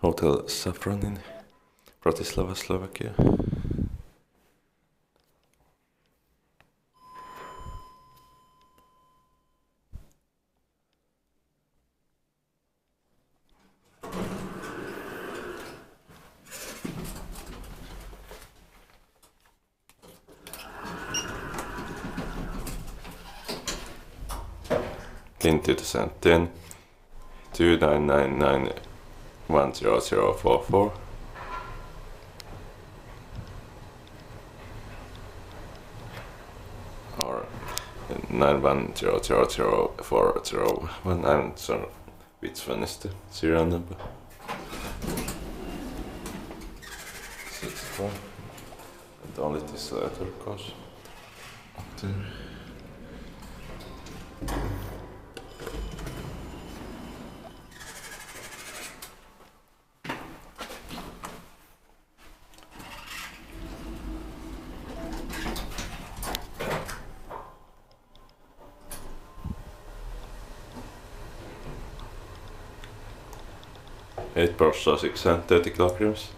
Hotel Saffron in Bratislava, Slovakia. In 2010 2999100044 or 91000401. I'm sorry, which one is the serial number? 64. And only this letter goes up there. Eight Porsche 630 kilograms.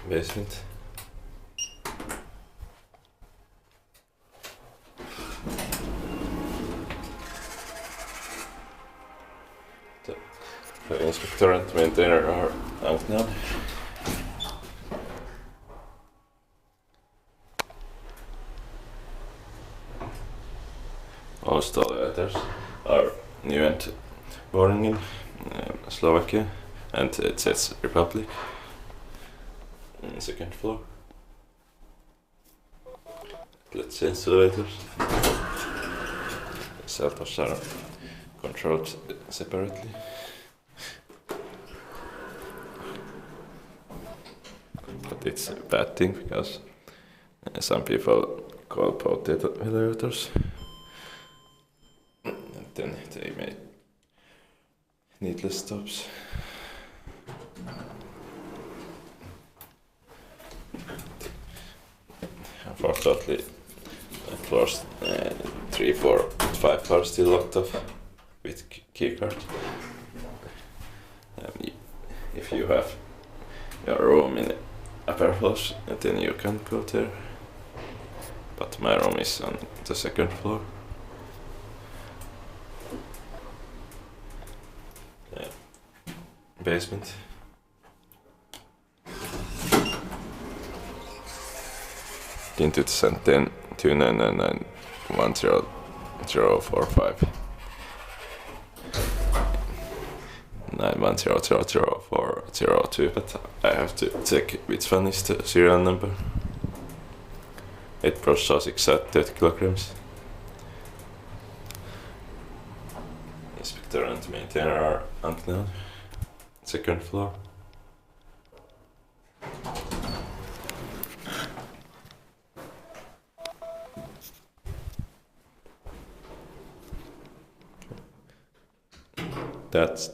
Basement. The inspector and maintainer are out now. All installers are new and boring in Slovakia, and it says Republic. Second floor. Let's see installers. Cells are controlled separately. But it's a bad thing because some people call potato elevators and then they make needless stops. Unfortunately, floors 3, 4, 5 are still locked off with keycard. If you have your room in upper floors, then you can go there. But my room is on the second floor. Yeah. Basement. In 2010 2999100045 91000402, but I have to check which one is the serial number. 8 Porsche 630 kilograms. Inspector and maintainer are unknown. Second floor. That's